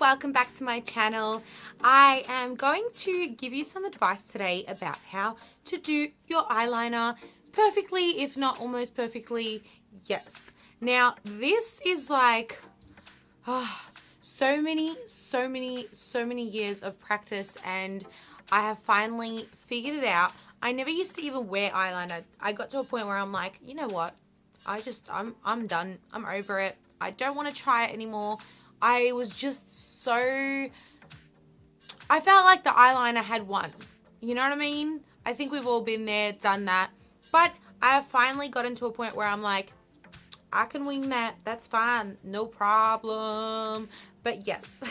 welcome back to my channel. I am going to give you some advice today about how to do your eyeliner perfectly, if not almost perfectly. Yes. Now this is like so many years of practice, and I have finally figured it out. I never used to even wear eyeliner. I got to a point where I'm like, you know what? I'm done. I'm over it. I don't want to try it anymore. I was just so, I felt like the eyeliner had won. You know what I mean? I think we've all been there, done that. But I have finally gotten to a point where I'm like, I can wing that. That's fine. No problem. But yes.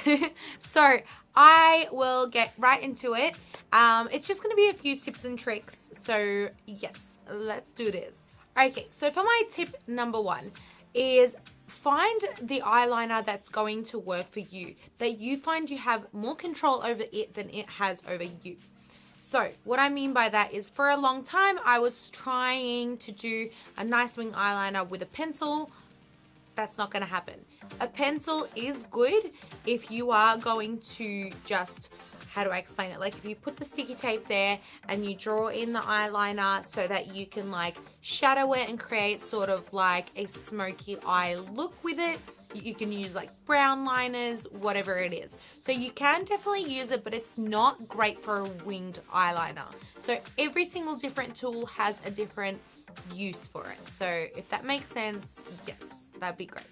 So I will get right into it. It's just going to be a few tips and tricks. So yes, let's do this. Okay, so for my tip number one is find the eyeliner that's going to work for you, that you find you have more control over it than it has over you. So what I mean by that is, for a long time I was trying to do a nice wing eyeliner with a pencil. That's not going to happen. A pencil is good if you are going to just, how do I explain it? Like if you put the sticky tape there and you draw in the eyeliner so that you can like shadow it and create sort of like a smoky eye look with it. You can use like brown liners, whatever it is. So you can definitely use it, but it's not great for a winged eyeliner. So every single different tool has a different use for it. So if that makes sense, yes, that'd be great.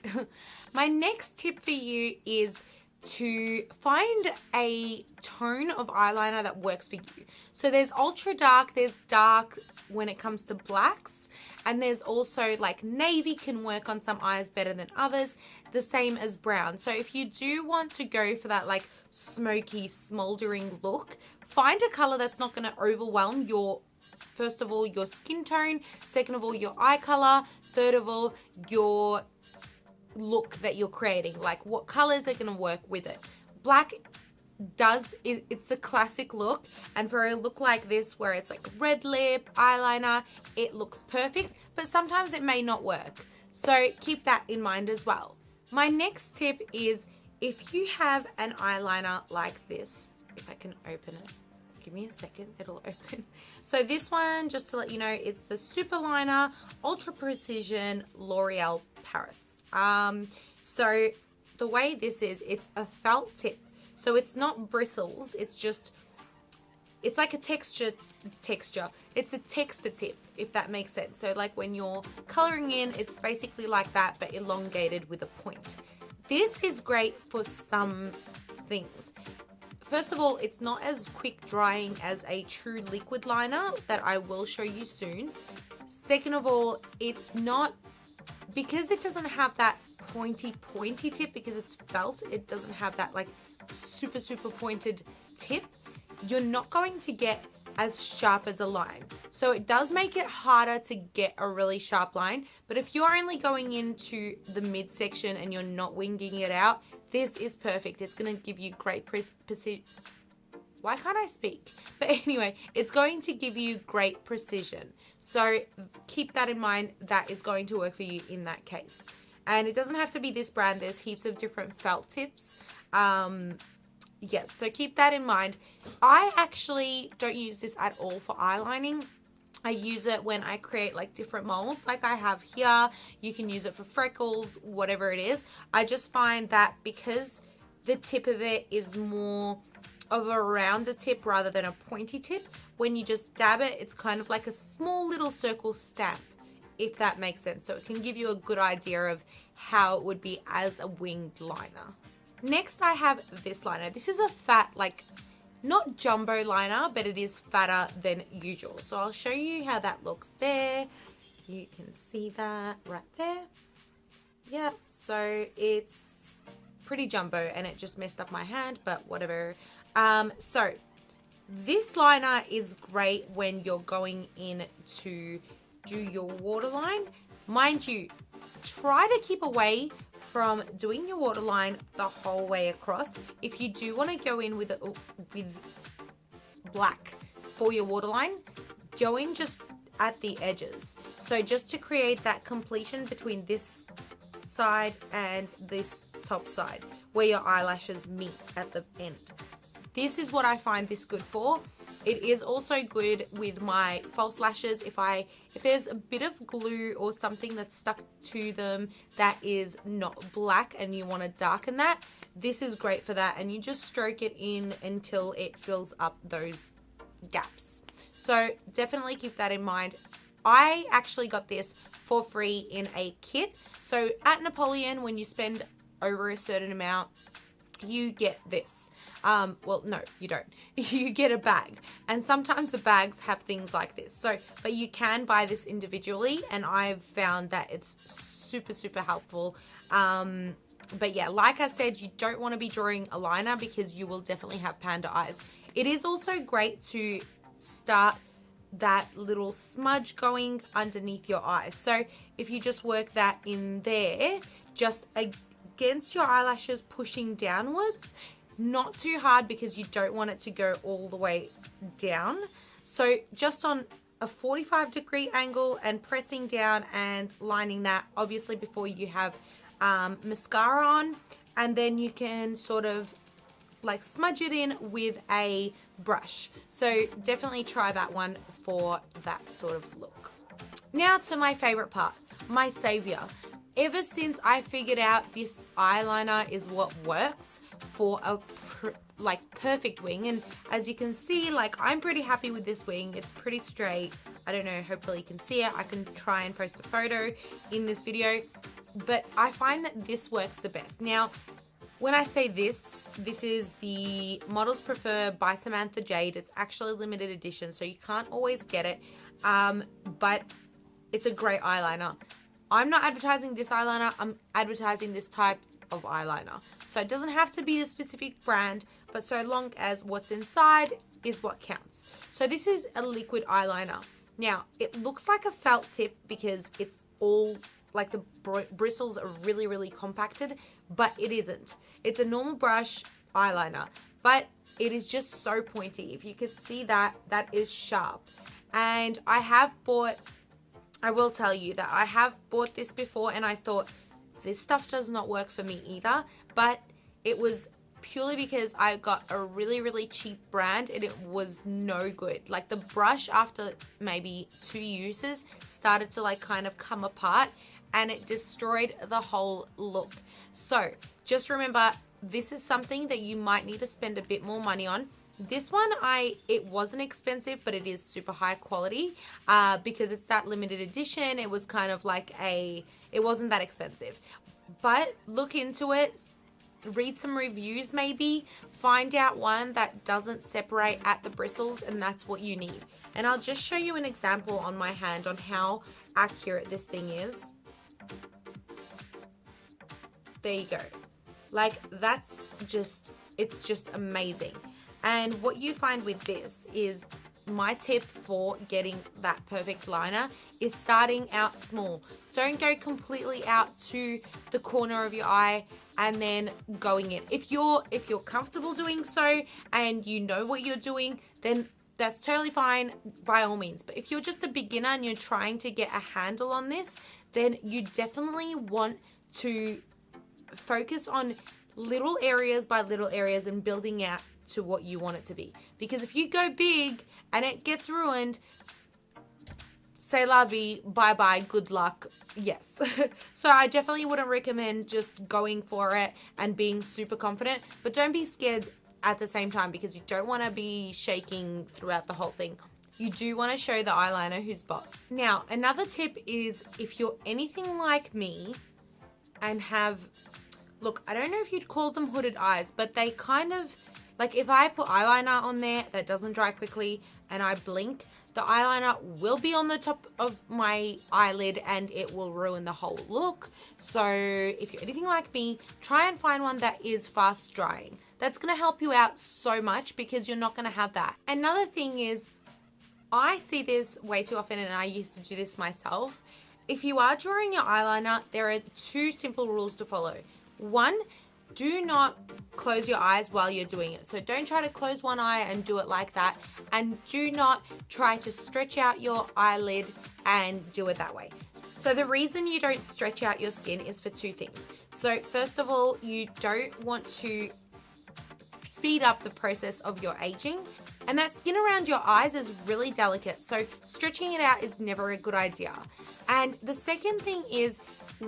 My next tip for you is to find a tone of eyeliner that works for you. So there's ultra dark, there's dark when it comes to blacks, and there's also like navy can work on some eyes better than others, the same as brown. So if you do want to go for that like smoky, smoldering look, find a color that's not going to overwhelm your, first of all, your skin tone, second of all, your eye color, third of all, your look that you're creating. Like what colors are going to work with it. Black it's the classic look, and for a look like this where it's like red lip, eyeliner, it looks perfect, but sometimes it may not work. So keep that in mind as well. My next tip is, if you have an eyeliner like this, if I can open it. Give me a second, it'll open. So this one, just to let you know, it's the Superliner Ultra Precision L'Oreal Paris. So the way this is, it's a felt tip. So it's not bristles, it's like a texture. It's a texture tip, if that makes sense. So like when you're coloring in, it's basically like that, but elongated with a point. This is great for some things. First of all, it's not as quick drying as a true liquid liner that I will show you soon. Second of all, it's not, because it doesn't have that pointy tip, because it's felt, it doesn't have that like super pointed tip. You're not going to get as sharp as a line. So it does make it harder to get a really sharp line, but if you're only going into the midsection and you're not winging it out, this is perfect. It's going to give you great precision. Why can't I speak? But anyway, it's going to give you great precision. So keep that in mind. That is going to work for you in that case. And it doesn't have to be this brand. There's heaps of different felt tips. Yes, so keep that in mind. I actually don't use this at all for eyelining. I use it when I create like different molds like I have here. You can use it for freckles, whatever it is. I just find that because the tip of it is more of a rounder tip rather than a pointy tip, when you just dab it, it's kind of like a small little circle stamp, if that makes sense. So it can give you a good idea of how it would be as a winged liner. Next, I have this liner. This is a fat, like, not jumbo liner, but it is fatter than usual. So I'll show you how that looks there. You can see that right there. Yeah, so it's pretty jumbo and it just messed up my hand, but whatever. So this liner is great when you're going in to do your waterline. Mind you, try to keep away from doing your waterline the whole way across. If you do want to go in with black for your waterline, go in just at the edges. So just to create that completion between this side and this top side. where your eyelashes meet at the end. This is what I find this good for. It is also good with my false lashes. If there's a bit of glue or something that's stuck to them that is not black and you want to darken that, this is great for that. And you just stroke it in until it fills up those gaps. So definitely keep that in mind. I actually got this for free in a kit. So at Napoleon, when you spend over a certain amount, you get this. Well, no, you don't. You get a bag. And sometimes the bags have things like this. So, but you can buy this individually, and I've found that it's super, super helpful. But yeah, like I said, you don't want to be drawing a liner because you will definitely have panda eyes. It is also great to start that little smudge going underneath your eyes. So if you just work that in there, just against your eyelashes, pushing downwards, not too hard because you don't want it to go all the way down. So just on a 45-degree angle and pressing down and lining that, obviously before you have mascara on, and then you can sort of like smudge it in with a brush. So definitely try that one for that sort of look. Now to my favorite part, my savior. Ever since I figured out this eyeliner is what works for a perfect wing, and as you can see, like, I'm pretty happy with this wing. It's pretty straight. I don't know, hopefully you can see it. I can try and post a photo in this video, but I find that this works the best. Now, when I say this is the Models Prefer by Samantha Jade. It's actually limited edition, so you can't always get it, but it's a great eyeliner. I'm not advertising this eyeliner, I'm advertising this type of eyeliner. So it doesn't have to be a specific brand, but so long as what's inside is what counts. So this is a liquid eyeliner. Now, it looks like a felt tip because it's all, like, the bristles are really, really compacted, but it isn't. It's a normal brush eyeliner, but it is just so pointy. If you could see that, that is sharp. And I will tell you that I have bought this before and I thought, this stuff does not work for me either, but it was purely because I got a really, really cheap brand and it was no good. Like, the brush after maybe 2 uses started to like kind of come apart and it destroyed the whole look. So just remember, this is something that you might need to spend a bit more money on. This one, it wasn't expensive, but it is super high quality because it's that limited edition. It was kind of like it wasn't that expensive. But look into it, read some reviews maybe, find out one that doesn't separate at the bristles, and that's what you need. And I'll just show you an example on my hand on how accurate this thing is. There you go. Like, it's just amazing. And what you find with this is, my tip for getting that perfect liner is starting out small. Don't go completely out to the corner of your eye and then going in. If you're comfortable doing so and you know what you're doing, then that's totally fine, by all means. But if you're just a beginner and you're trying to get a handle on this, then you definitely want to focus on little areas by little areas and building out to what you want it to be. Because if you go big and it gets ruined, c'est la vie, bye bye, good luck, yes. So I definitely wouldn't recommend just going for it and being super confident, but don't be scared at the same time because you don't want to be shaking throughout the whole thing. You do want to show the eyeliner who's boss. Now, another tip is, if you're anything like me and have, look, I don't know if you'd call them hooded eyes, but they kind of, like, if I put eyeliner on there that doesn't dry quickly and I blink, the eyeliner will be on the top of my eyelid and it will ruin the whole look. So if you're anything like me, try and find one that is fast drying. That's going to help you out so much because you're not going to have that. Another thing is, I see this way too often and I used to do this myself. If you are drawing your eyeliner, there are 2 simple rules to follow. 1, do not close your eyes while you're doing it. So don't try to close one eye and do it like that. And do not try to stretch out your eyelid and do it that way. So the reason you don't stretch out your skin is for two things. So first of all, you don't want to speed up the process of your aging, and that skin around your eyes is really delicate, so stretching it out is never a good idea. And the second thing is,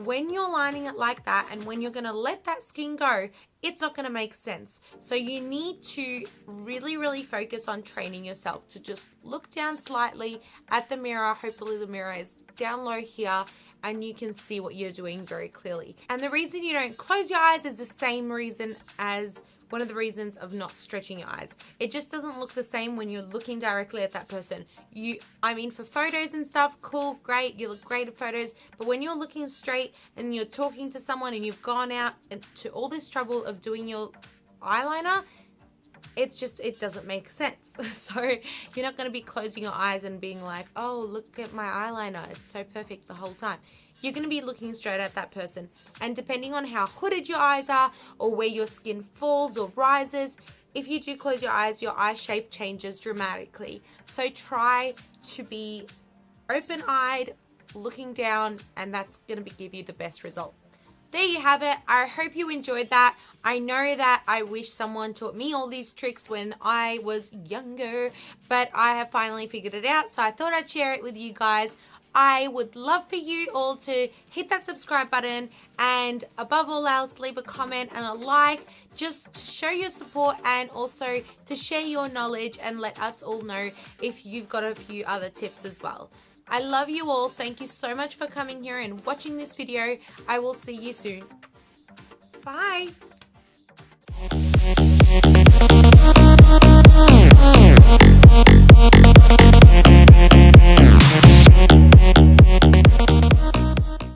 when you're lining it like that and when you're going to let that skin go, it's not going to make sense. So you need to really focus on training yourself to just look down slightly at the mirror. Hopefully the mirror is down low here and you can see what you're doing very clearly. And the reason you don't close your eyes is the same reason as one of the reasons of not stretching your eyes. It just doesn't look the same when you're looking directly at that person. I mean, for photos and stuff, cool, great, you look great in photos, but when you're looking straight and you're talking to someone and you've gone out and to all this trouble of doing your eyeliner, it doesn't make sense. So you're not going to be closing your eyes and being like, oh, look at my eyeliner, it's so perfect the whole time. You're going to be looking straight at that person. And depending on how hooded your eyes are or where your skin falls or rises, if you do close your eyes, your eye shape changes dramatically. So try to be open-eyed, looking down, and that's going to give you the best result. There you have it. I hope you enjoyed that. I know that I wish someone taught me all these tricks when I was younger, but I have finally figured it out, so I thought I'd share it with you guys. I would love for you all to hit that subscribe button and above all else, leave a comment and a like just to show your support and also to share your knowledge and let us all know if you've got a few other tips as well. I love you all. Thank you so much for coming here and watching this video. I will see you soon. Bye.